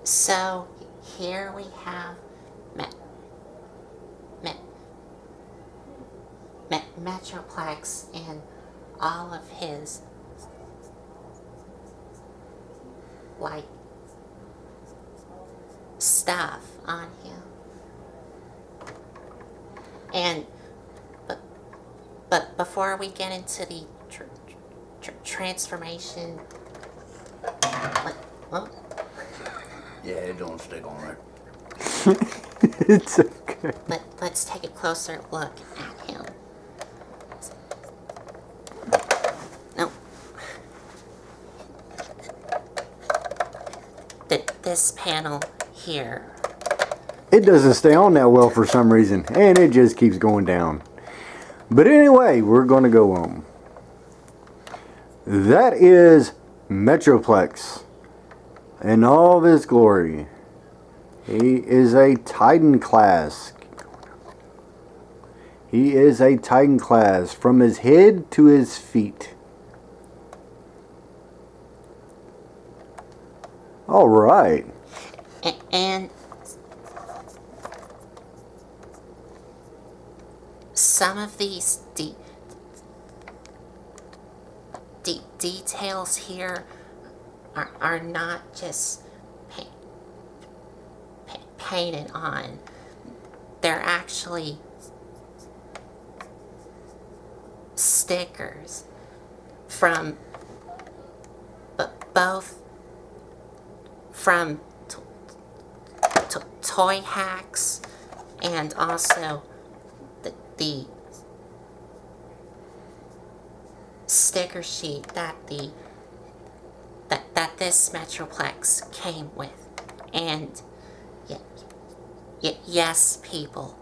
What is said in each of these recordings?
So here we have Met, Met, Metroplex and all of his like stuff on him. And but before we get into the transformation, oh, Yeah, it don't stick on there. It's okay. let's take a closer look at him. No. This panel here. It doesn't stay on that well for some reason, and it just keeps going down. But anyway, we're going to go on. That is Metroplex in all of his glory. He is a Titan class. He is a Titan class from his head to his feet. All right. And some of these details here are not just painted on. They're actually stickers from both from toy hacks and also the sticker sheet that this Metroplex came with. And yes, people,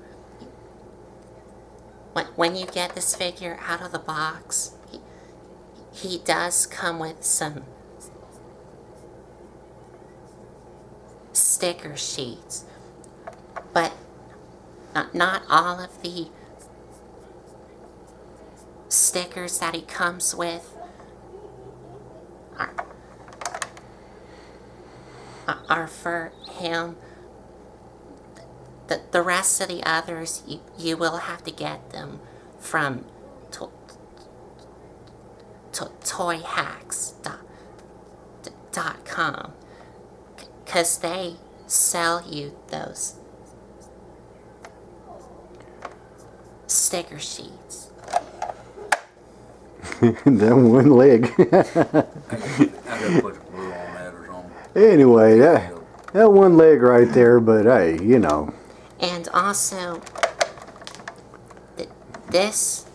when you get this figure out of the box, he does come with some sticker sheets, but not all of the stickers that he comes with are for him. The rest of the others, you will have to get them from toyhacks.com, because they sell you those sticker sheets. That one leg. I gotta put glue on that or something. Anyway, that one leg right there, but hey, you know. And also, this,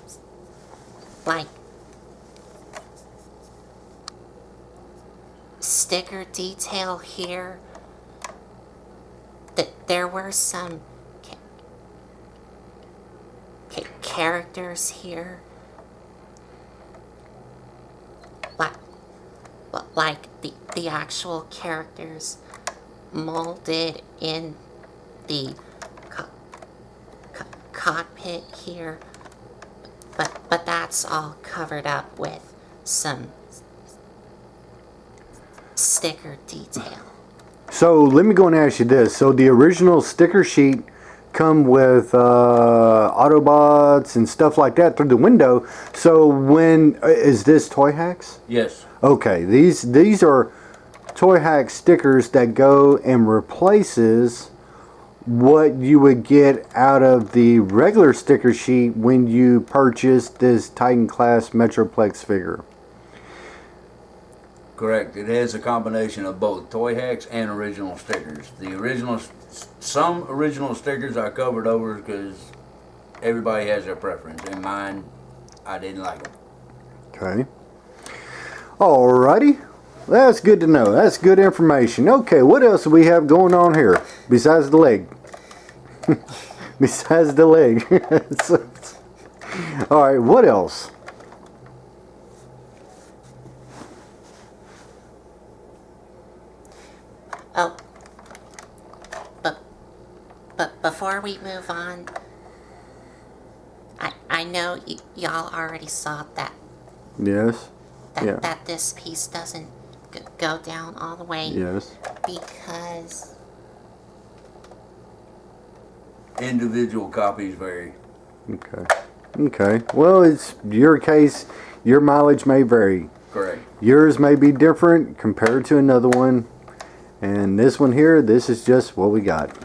like, sticker detail here, that there were some characters here, like the actual characters molded in the cockpit here, but that's all covered up with some sticker detail. So let me go and ask you this. So the original sticker sheet come with Autobots and stuff like that through the window. So when is this Toy Hacks? Yes. Okay, these are Toy Hack stickers that go and replaces what you would get out of the regular sticker sheet when you purchase this Titan class Metroplex figure. Correct. It has a combination of both toy hacks and original stickers. Some original stickers I covered over because everybody has their preference. In mine, I didn't like them. Okay. Alrighty. That's good to know. That's good information. Okay, what else do we have going on here besides the leg? Besides the leg. Alright, what else? Oh, but before we move on, I know y'all already saw that. Yes. That this piece doesn't go down all the way. Yes. Because Individual copies vary. Okay. Okay. Well, it's your case. Your mileage may vary. Correct. Yours may be different compared to another one. And this one here, this is just what we got.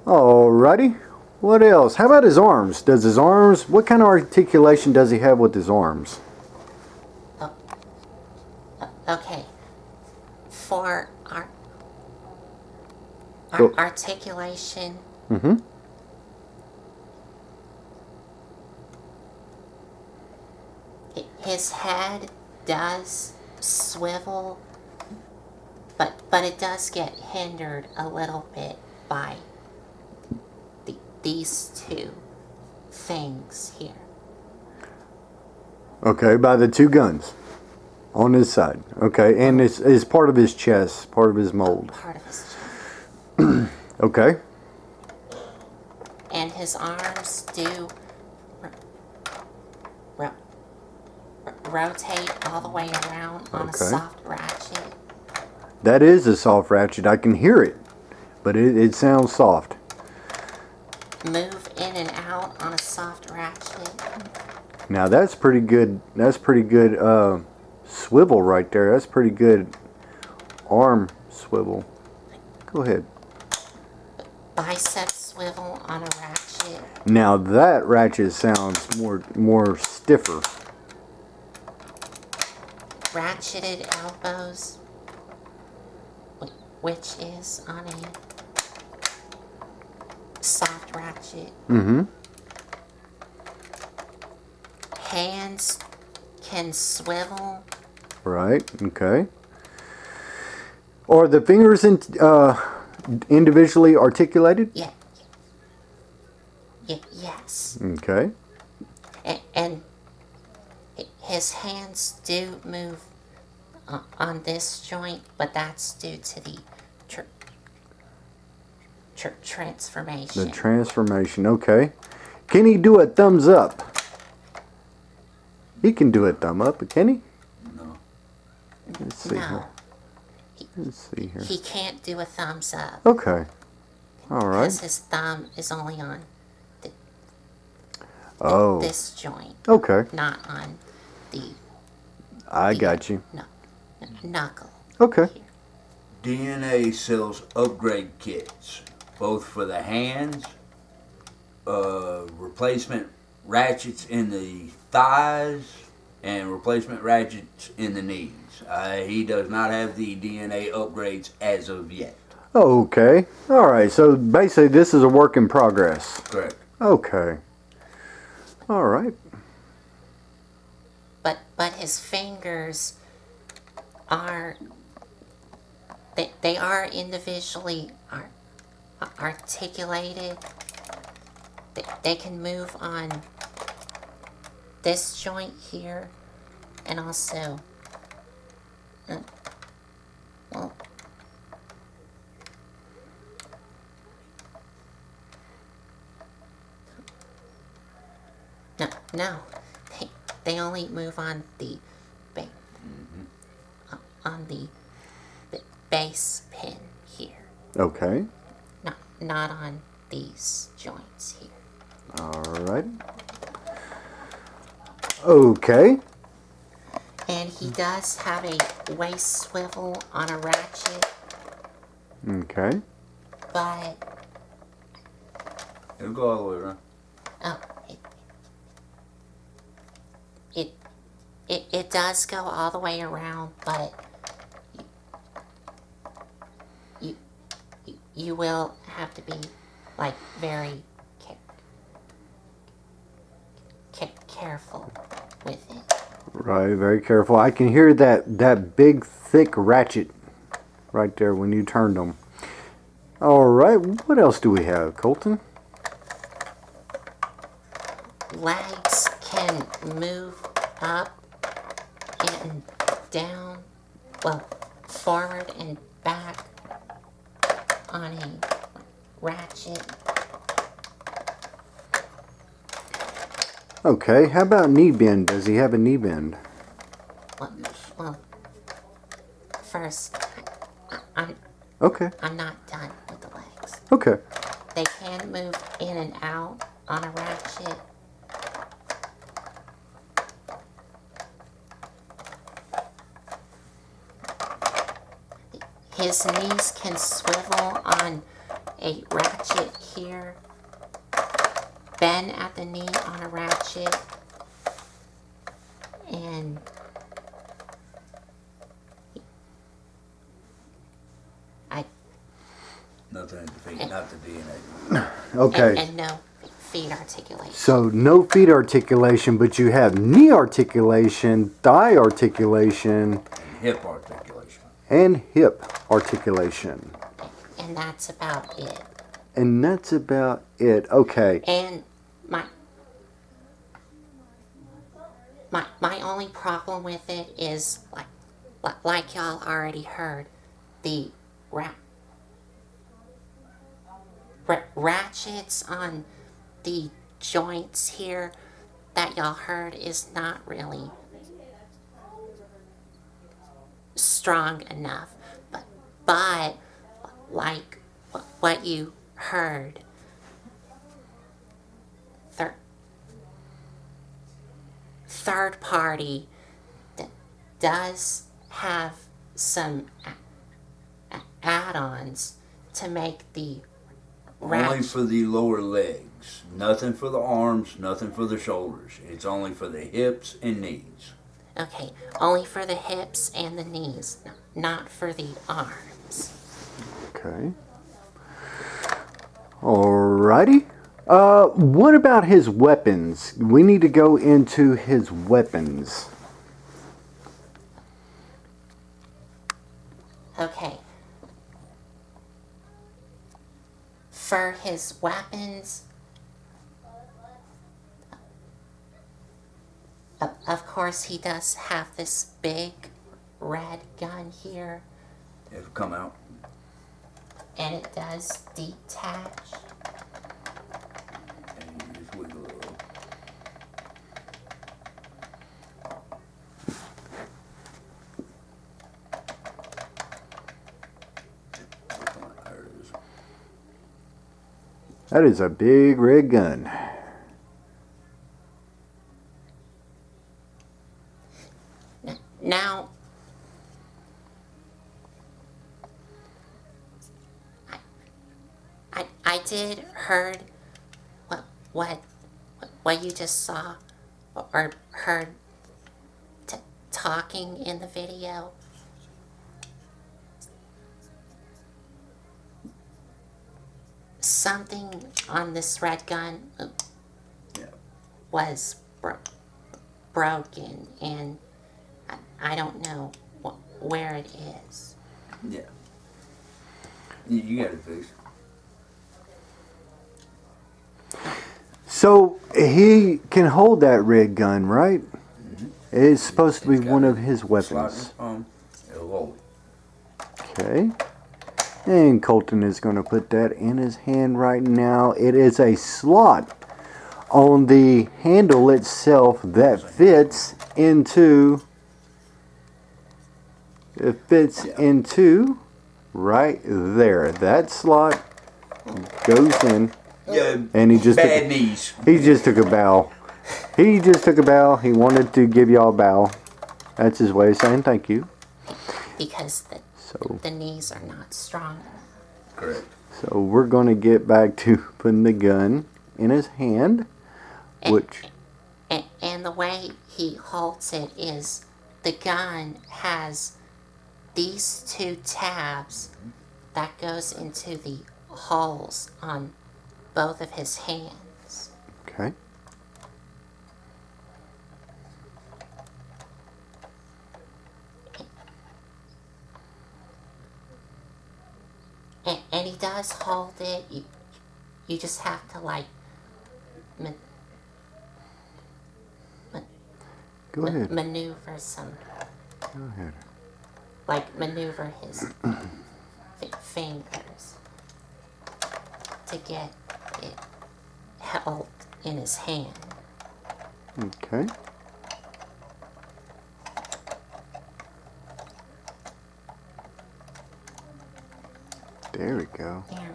Alrighty. What else? How about his arms? Does his arms, what kind of articulation does he have with his arms? okay, for our Go. articulation, Mm-hmm. his head does swivel, but it does get hindered a little bit by these two things here. Okay, by the two guns on his side. Okay, and it's part of his chest, part of his mold. Part of his chest. Okay. And his arms do rotate all the way around on a Okay. soft ratchet. That is a soft ratchet. I can hear it, but it sounds soft. Move in and out on a soft ratchet. Now that's pretty good. That's pretty good swivel right there. That's pretty good arm swivel. Go ahead. Bicep swivel on a ratchet. Now that ratchet sounds more stiffer. Ratcheted elbows, which is on a soft ratchet. Mm-hmm. Hands can swivel. Right. Okay. Are the fingers individually articulated? Yeah. Yes. Okay. And his hands do move on this joint, but that's due to the transformation. The transformation. Okay. Can he do a thumbs up? He can do a thumb up, can he? No. Let's see here. No, Let's see here. he can't do a thumbs up. Okay. All right. Because his thumb is only on Oh. this joint, Okay. not on the I got you. knuckle. Okay. Here. DNA sells upgrade kits, both for the hands, replacement ratchets in the thighs, and replacement ratchets in the knees. He does not have the DNA upgrades as of yet. Okay. All right. So basically, this is a work in progress. Correct. Okay. All right. But his fingers are they are individually articulated. They can move on this joint here, and also well, no, they only move on the on the base pin here, Okay. not on these joints here. All right. Okay. And he does have a waist swivel on a ratchet, Okay. but It'll go all the way around. oh, it does go all the way around, but you will have to be like very careful with it. Right. Very careful. I can hear that big thick ratchet right there when you turned them. All right. What else do we have, Colton? Legs can move up and down, well, forward and back on a ratchet. Okay. How about knee bend? Does he have a knee bend? Well, first, I'm Okay. I'm not done with the legs. Okay. They can move in and out on a ratchet. His knees can swivel on a ratchet here, bend at the knee on a ratchet, and Nothing at the feet, not the DNA. Okay. and no feet articulation. So no feet articulation, but you have knee articulation, thigh articulation, And hip articulation. and hip articulation. And that's about it. And that's about it. Okay. And my only problem with it is like y'all already heard, the ratchets on the joints here that y'all heard is not really strong enough. But like what you heard, third party does have some add-ons to make the Only for the lower legs. Nothing for the arms, nothing for the shoulders. It's only for the hips and knees. Okay, only for the hips and the knees, not for the arms. Okay. Alrighty. What about his weapons? We need to go into his weapons. Okay. For his weapons, of course he does have this big red gun here, It'll come out. and it does detach. And you just wiggle it a little. There it is. That is a big red gun. Now, I did heard what you just saw or heard talking in the video. Something on this red gun Yeah. was broken, and I don't know where it is. Yeah. You got it fixed. So he can hold that red gun, right? It's supposed to be It's got one a of his slot in weapons. his palm. It'll hold it. Okay. And Colton is going to put that in his hand right now. It is a slot on the handle itself that fits into right there. That slot goes in. Yeah. And he just Bad knees. He just took a bow. He just took a bow. He wanted to give y'all a bow. That's his way of saying thank you. Because So the knees are not strong enough. Correct. So we're going to get back to putting the gun in his hand, which And the way he holds it is the gun has these two tabs that goes into the holes on both of his hands. okay. And he does hold it. You just have to Go ahead. maneuver some, Go ahead. maneuver his fingers to get it held in his hand. There we go. There.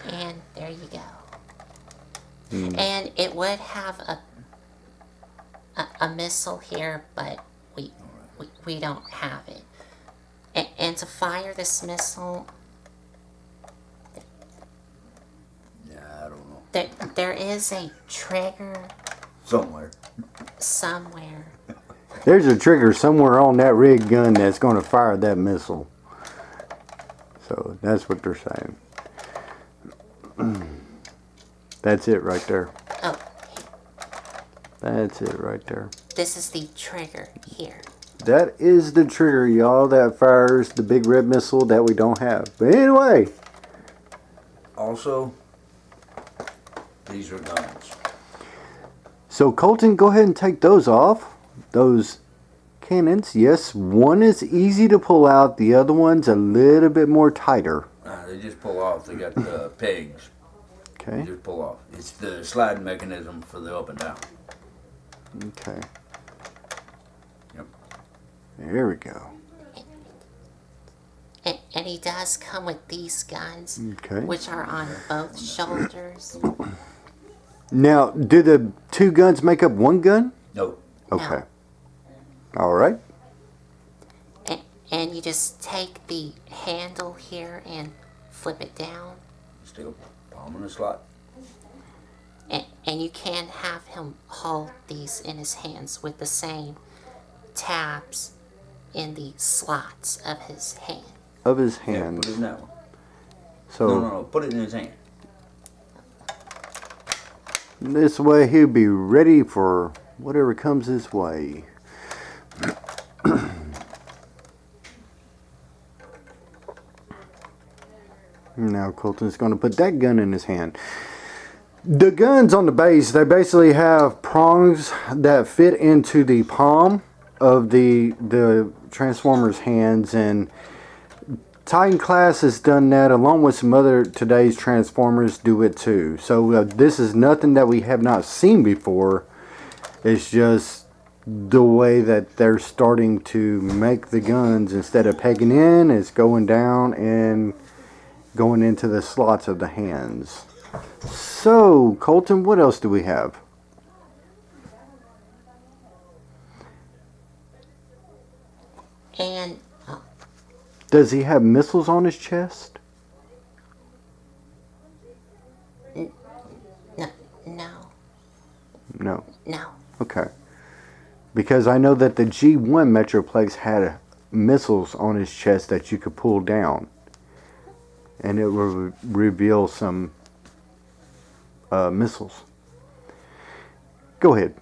And there you go. And it would have a missile here, but we don't have it. And to fire this missile, Yeah, I don't know. there is a trigger Somewhere. somewhere. There's a trigger somewhere on that rig gun that's going to fire that missile. So that's what they're saying. That's it right there. Oh, That's it right there. this is the trigger here. That is the trigger, y'all, that fires the big red missile that we don't have. But anyway, Also, these are guns. so Colton, go ahead and take those off. Those cannons. Yes, one is easy to pull out. The other one's a little bit more tighter. They just pull off. They got the pegs. They Okay. just pull off. It's the sliding mechanism for the up and down. Okay. Yep. There we go. And he does come with these guns, Okay. which are on both shoulders. Now, do the two guns make up one gun? No. Okay. All right. And you just take the handle here and flip it down. Still palm in the slot. And you can have him hold these in his hands with the same tabs in the slots of his hand. Of his Yeah, hands. put it in that one. So No. Put it in his hand. this way he'll be ready for whatever comes his way. Now Colton's going to put that gun in his hand. The guns on the base, they basically have prongs that fit into the palm of the Transformer's hands, and Titan class has done that along with some other today's Transformers do it too. So this is nothing that we have not seen before. It's just the way that they're starting to make the guns. Instead of pegging in, it's going down and going into the slots of the hands. So, Colton, what else do we have? And Does he have missiles on his chest? no, No. no. Okay. Because I know that the G1 Metroplex had missiles on his chest that you could pull down. And it will reveal some missiles. Go ahead.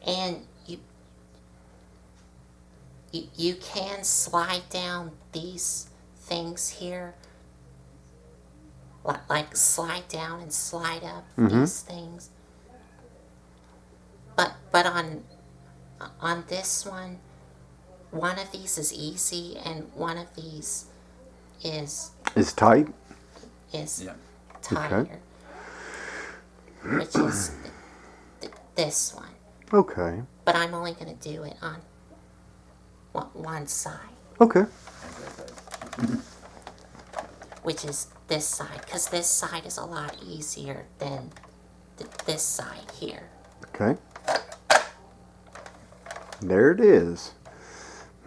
And you can slide down these things here, like slide down and slide up these things. But on this one of these is easy and one of these is It's tight. Yeah. tighter, which is this one. Okay. But I'm only going to do it on one side, Okay. which is this side, because this side is a lot easier than this side here. Okay. There it is.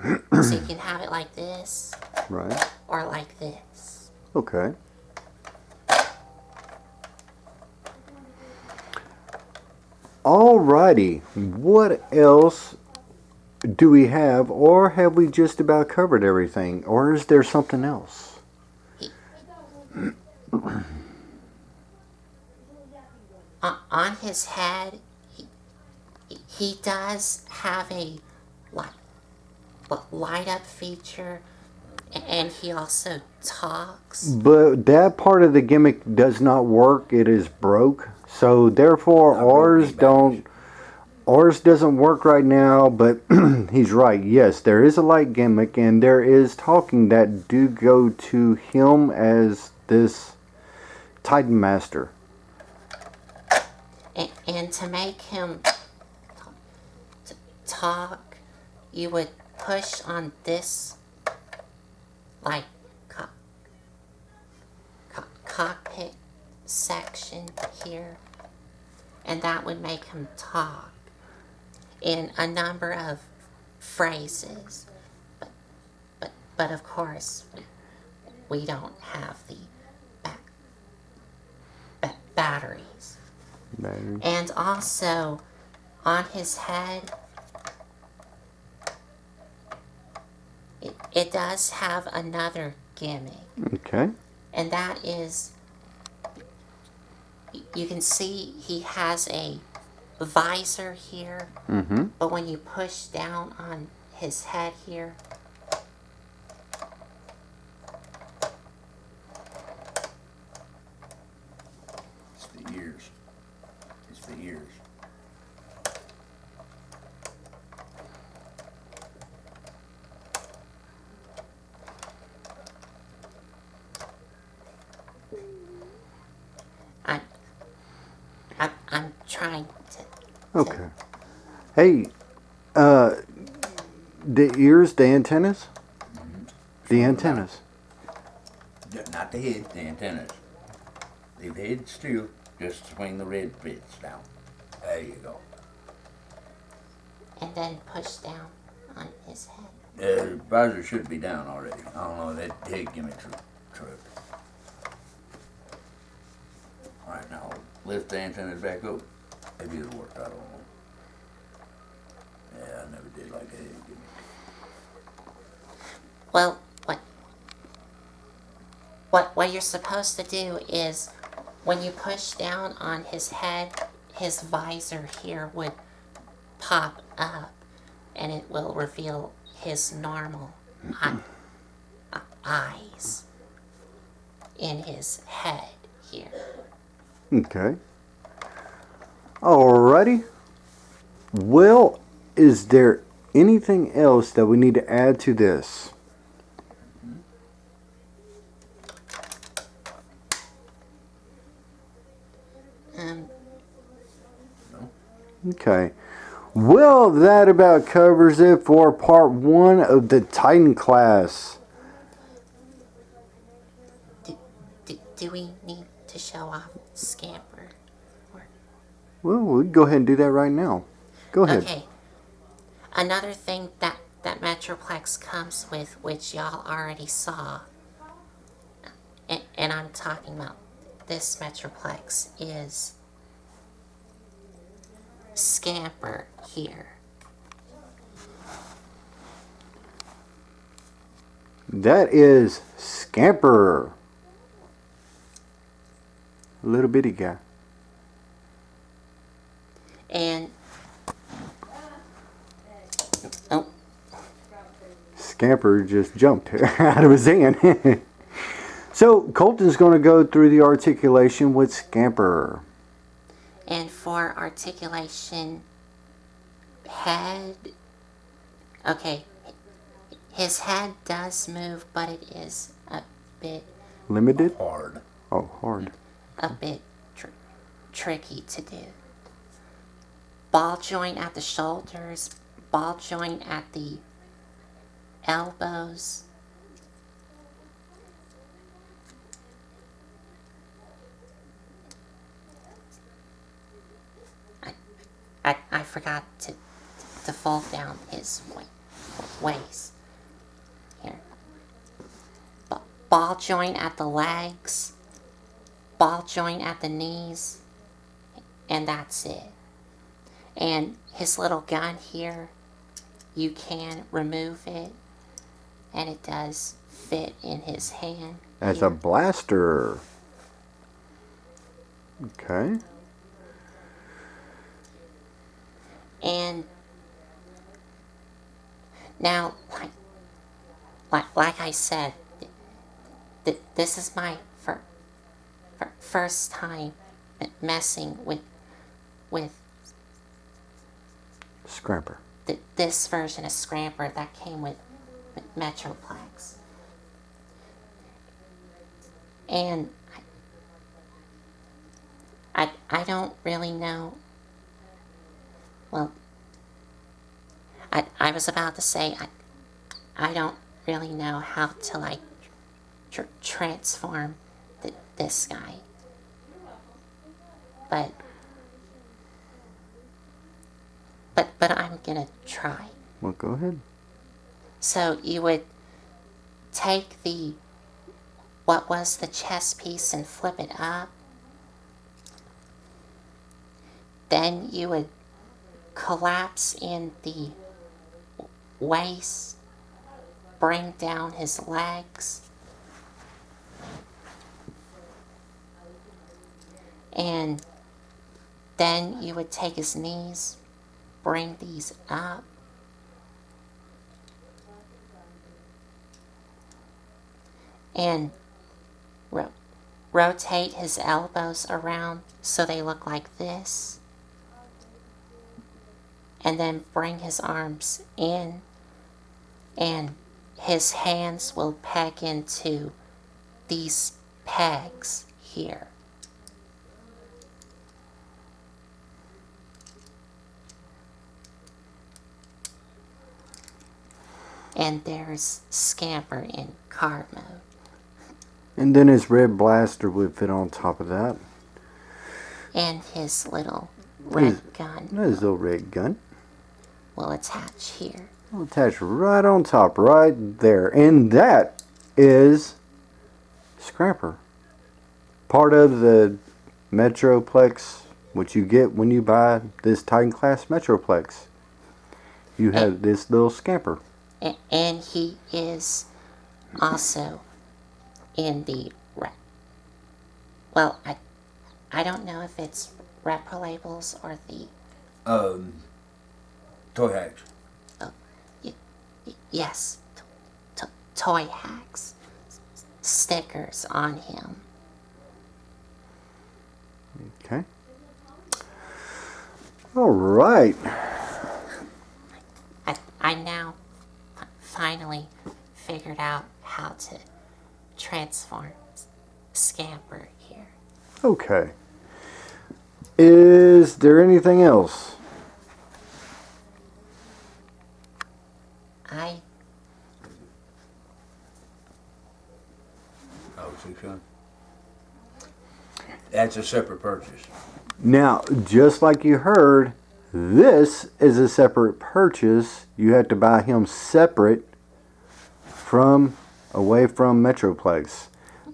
So you can have it like this Right. or like this. Okay. Alrighty. What else do we have, or have we just about covered everything, or is there something else? On his head, he does have a light up feature, and he also talks. But that part of the gimmick does not work. It is broke. So therefore ours doesn't work right now, but he's right. Yes, there is a light gimmick, and there is talking that do go to him as this Titan Master. And to make him talk, you would push on this, like, cockpit section here, and that would make him talk in a number of phrases. But of course, we don't have the batteries. And also, on his head, it does have another gimmick. Okay. And that is, you can see he has a visor here, Mm-hmm. but when you push down on his head here, It's the ears. It's the ears. I'm trying to. Okay. Hey, the ears, the antennas? The antennas. Not the head, the antennas. Leave the head still, just swing the red bits down. There you go. And then push down on his head. The visor should be down already. I don't know, that head gimmicks are trick. Alright, now lift the antennas back up. Maybe it'll work, I don't know. Yeah, I never did like that head gimmick. Well, what you're supposed to do is, when you push down on his head, his visor here would pop up, and it will reveal his normal eyes in his head here. Okay. Alrighty. Well, is there anything else that we need to add to this? Okay. Well, that about covers it for part 1 of the Titan class. Do we need to show off Scamper? Well, we can go ahead and do that right now. Go ahead. Okay. Another thing that Metroplex comes with, which y'all already saw, and I'm talking about this Metroplex, is Scamper here. That is Scamper. Little bitty guy. And oh, Scamper just jumped out of his hand. So Colton's going to go through the articulation with Scamper. and for articulation, head. Okay, his head does move, but it is a bit Limited? Hard. Oh, hard. a bit tricky to do. Ball joint at the shoulders, ball joint at the elbows. I forgot to fold down his waist. Here. Ball joint at the legs, ball joint at the knees, and that's it. And his little gun here, you can remove it, and it does fit in his hand. As here. a blaster. Okay. And now, like I said, this is my first time messing with Scamper. this version of Scamper that came with Metroplex. And I don't really know Well, I was about to say, I don't really know how to, like, transform this guy. But I'm gonna try. Well, go ahead. So you would take what was the chess piece and flip it up. Then you would collapse in the waist, bring down his legs, and then you would take his knees, bring these up, and rotate his elbows around so they look like this, and then bring his arms in, and his hands will peg into these pegs here. And there's Scamper in card mode. And then his red blaster would fit on top of that. And his little red gun His little red gun. will attach here. It'll attach right on top, right there. And that is Scamper. Part of the Metroplex, which you get when you buy this Titan class Metroplex. You have this little Scamper. And he is also in the well, I don't know if it's Repro Labels or the Toy Hacks. yes, Toy Hacks stickers on him. Okay. All right. I now finally figured out how to transform Scamper here. Okay. Is there anything else? Oh, 600. That's a separate purchase. Now, just like you heard, this is a separate purchase. You have to buy him separate away from Metroplex.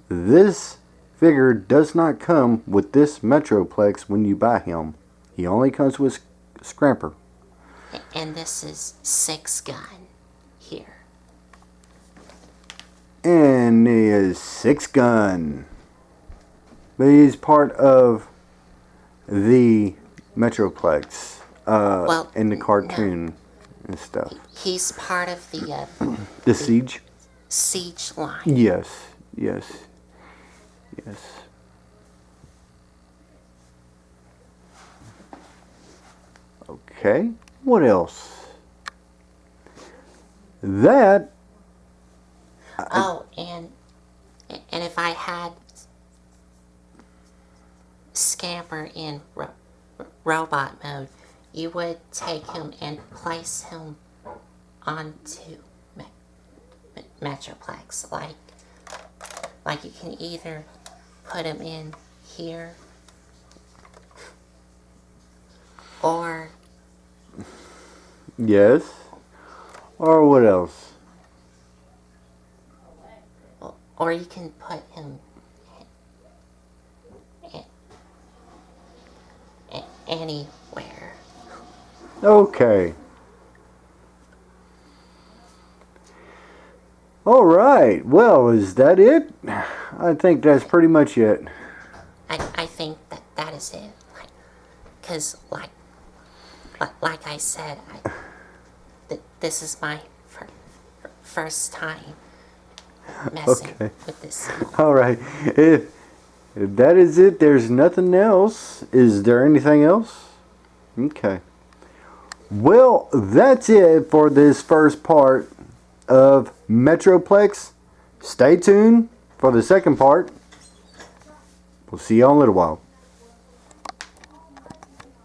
This figure does not come with this Metroplex when you buy him. He only comes with Scamper. And this is 6 gun here. And he is 6 gun. But he's part of the Metroplex in the cartoon and stuff. He's part of The Siege? Siege line. Yes. Okay, what else? That. Oh, and if I had Scamper in robot mode, you would take him and place him onto Metroplex. Like you can either put him in here or Yes. Or what else? or you can put him anywhere. Okay. All right. Well, is that it? I think that's pretty much it. I think that is it. Because, like I said, this is my first time messing with this. All right. If that is it, there's nothing else. Is there anything else? Okay. Well, that's it for this first part of Metroplex. Stay tuned for the second part. We'll see you all in a little while.